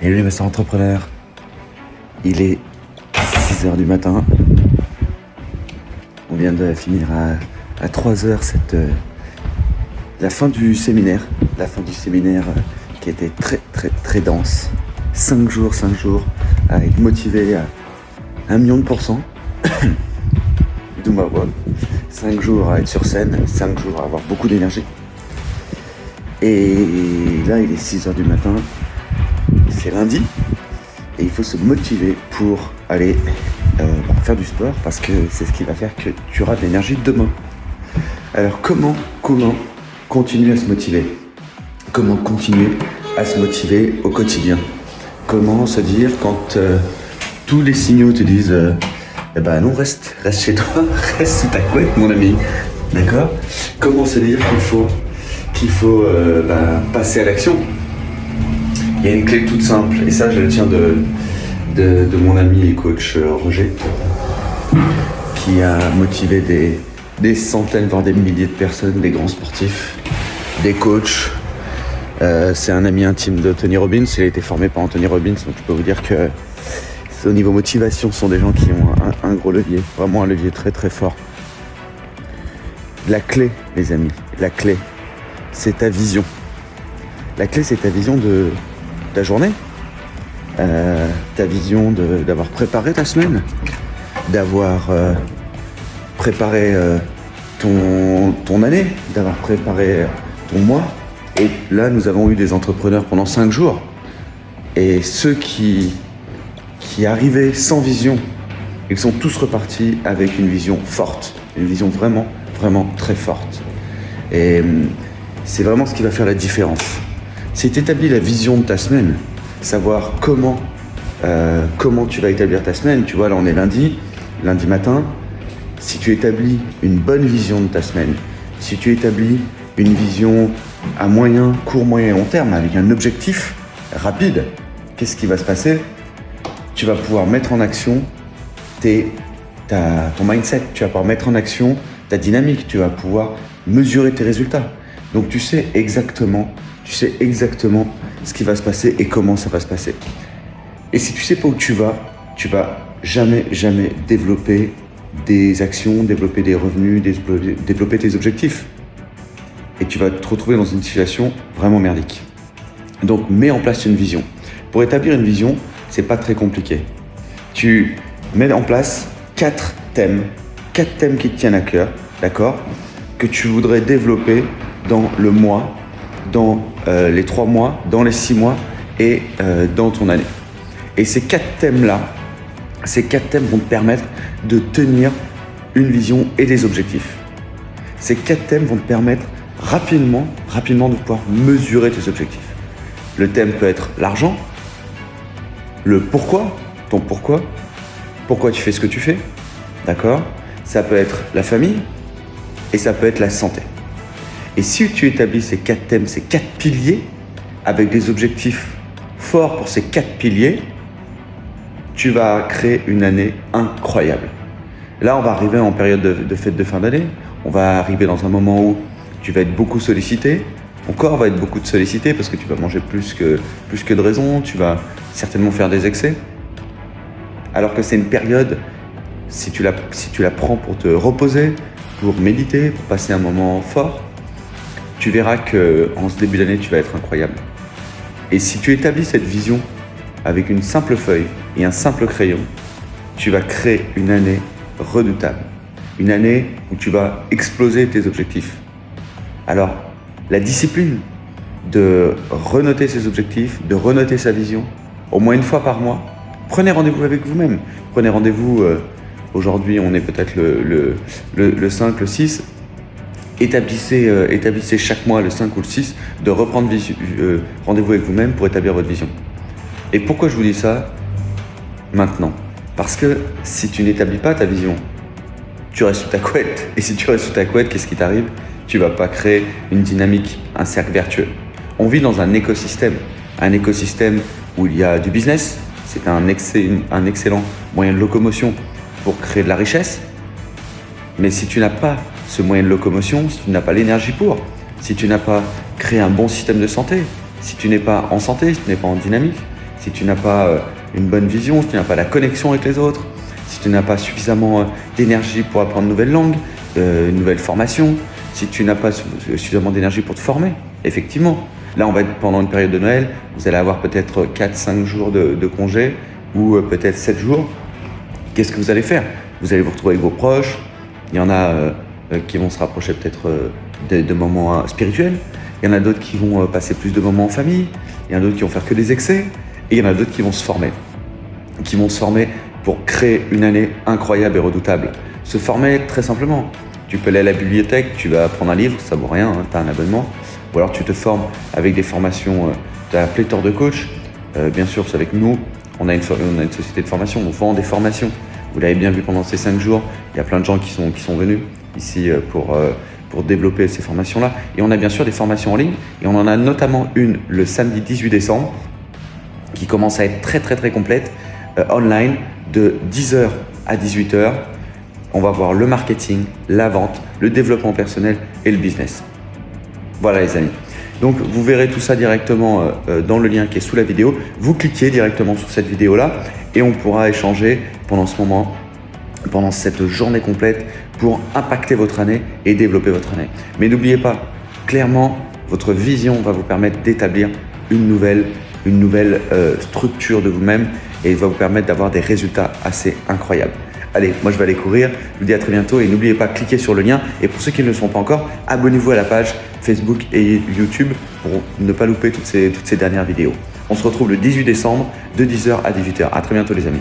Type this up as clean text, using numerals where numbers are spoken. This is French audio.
Et lui, c'est entrepreneur. Il est 6h du matin. On vient de finir à 3h la fin du séminaire. La fin du séminaire qui était très très très dense. 5 jours à être motivé à 1 million de %. D'où ma voix. 5 jours à être sur scène, 5 jours à avoir beaucoup d'énergie. Et là, il est 6h du matin. C'est lundi. Et il faut se motiver pour aller faire du sport parce que c'est ce qui va faire que tu auras de l'énergie demain. Alors comment continuer à se motiver? Comment continuer à se motiver au quotidien? Comment se dire quand tous les signaux te disent non, reste chez toi, reste sous ta couette mon ami, d'accord? Comment se dire qu'il faut passer à l'action? Il y a une clé toute simple, et ça je le tiens de mon ami et coach Roger, qui a motivé des centaines, voire des milliers de personnes, des grands sportifs, des coachs. C'est un ami intime de Tony Robbins, il a été formé par Anthony Robbins, donc je peux vous dire que au niveau motivation, ce sont des gens qui ont un gros levier, vraiment un levier très très fort. La clé, les amis, la clé, c'est ta vision. La clé, c'est ta vision de ta journée, ta vision d'avoir préparé ta semaine, d'avoir préparé ton année, d'avoir préparé ton mois. Et là, nous avons eu des entrepreneurs pendant 5 jours. Et ceux qui arrivaient sans vision, ils sont tous repartis avec une vision forte, une vision vraiment, vraiment très forte. Et c'est vraiment ce qui va faire la différence. Si tu établis la vision de ta semaine, savoir comment tu vas établir ta semaine, tu vois, là on est lundi matin, si tu établis une bonne vision de ta semaine, si tu établis une vision à court, moyen et long terme, avec un objectif rapide, qu'est-ce qui va se passer? Tu vas pouvoir mettre en action ton mindset, tu vas pouvoir mettre en action ta dynamique, tu vas pouvoir mesurer tes résultats. Donc tu sais exactement ce qui va se passer et comment ça va se passer. Et si tu sais pas où tu vas jamais développer des actions, développer des revenus, développer tes objectifs. Et tu vas te retrouver dans une situation vraiment merdique. Donc mets en place une vision. Pour établir une vision, c'est pas très compliqué. Tu mets en place 4 thèmes qui te tiennent à cœur, d'accord, que tu voudrais développer dans le mois, dans les 3 mois, dans les 6 mois et dans ton année. Et ces 4 thèmes-là, vont te permettre de tenir une vision et des objectifs. Ces 4 thèmes vont te permettre rapidement de pouvoir mesurer tes objectifs. Le thème peut être l'argent, le pourquoi, pourquoi tu fais ce que tu fais, d'accord? Ça peut être la famille et ça peut être la santé. Et si tu établis ces 4 thèmes, ces 4 piliers, avec des objectifs forts pour ces 4 piliers, tu vas créer une année incroyable. Là, on va arriver en période de fête de fin d'année. On va arriver dans un moment où tu vas être beaucoup sollicité. Ton corps va être beaucoup sollicité parce que tu vas manger plus que de raison. Tu vas certainement faire des excès. Alors que c'est une période, si tu la prends pour te reposer, pour méditer, pour passer un moment fort, tu verras qu'en ce début d'année, tu vas être incroyable. Et si tu établis cette vision avec une simple feuille et un simple crayon, tu vas créer une année redoutable. Une année où tu vas exploser tes objectifs. Alors, la discipline de renoter ses objectifs, de renoter sa vision, au moins une fois par mois, prenez rendez-vous avec vous-même. Prenez rendez-vous, aujourd'hui on est peut-être le 5, le 6, établissez chaque mois, le 5 ou le 6, de reprendre rendez-vous avec vous-même pour établir votre vision. Et pourquoi je vous dis ça maintenant? Parce que si tu n'établis pas ta vision, tu restes sous ta couette. Et si tu restes sous ta couette, qu'est-ce qui t'arrive? Tu ne vas pas créer une dynamique, un cercle vertueux. On vit dans un écosystème où il y a du business. C'est un excellent moyen de locomotion pour créer de la richesse. Mais si tu n'as pas ce moyen de locomotion, si tu n'as pas l'énergie pour, si tu n'as pas créé un bon système de santé, si tu n'es pas en santé, si tu n'es pas en dynamique, si tu n'as pas une bonne vision, si tu n'as pas la connexion avec les autres, si tu n'as pas suffisamment d'énergie pour apprendre une nouvelle langue, une nouvelle formation, si tu n'as pas suffisamment d'énergie pour te former, effectivement. Là, on va être pendant une période de Noël, vous allez avoir peut-être 4-5 jours de congé ou peut-être 7 jours. Qu'est-ce que vous allez faire? Vous allez vous retrouver avec vos proches. Il y en a qui vont se rapprocher peut-être de moments spirituels. Il y en a d'autres qui vont passer plus de moments en famille. Il y en a d'autres qui vont faire que des excès. Et il y en a d'autres qui vont se former. Qui vont se former pour créer une année incroyable et redoutable. Se former très simplement. Tu peux aller à la bibliothèque, tu vas prendre un livre, ça vaut rien, tu as un abonnement. Ou alors tu te formes avec des formations, tu as pléthore de coachs. Bien sûr, c'est avec nous, on a une société de formation, on vend des formations. Vous l'avez bien vu pendant ces 5 jours, il y a plein de gens qui sont venus ici pour développer ces formations-là. Et on a bien sûr des formations en ligne, et on en a notamment une le samedi 18 décembre qui commence à être très très très complète, online, de 10h à 18h. On va voir le marketing, la vente, le développement personnel et le business. Voilà les amis. Donc vous verrez tout ça directement dans le lien qui est sous la vidéo. Vous cliquez directement sur cette vidéo-là et on pourra échanger pendant ce moment, pendant cette journée complète pour impacter votre année et développer votre année. Mais n'oubliez pas, clairement, votre vision va vous permettre d'établir une nouvelle structure de vous-même et va vous permettre d'avoir des résultats assez incroyables. Allez, moi je vais aller courir, je vous dis à très bientôt et n'oubliez pas de cliquer sur le lien et pour ceux qui ne le sont pas encore, abonnez-vous à la page Facebook et YouTube pour ne pas louper toutes ces dernières vidéos. On se retrouve le 18 décembre de 10h à 18h. À très bientôt les amis.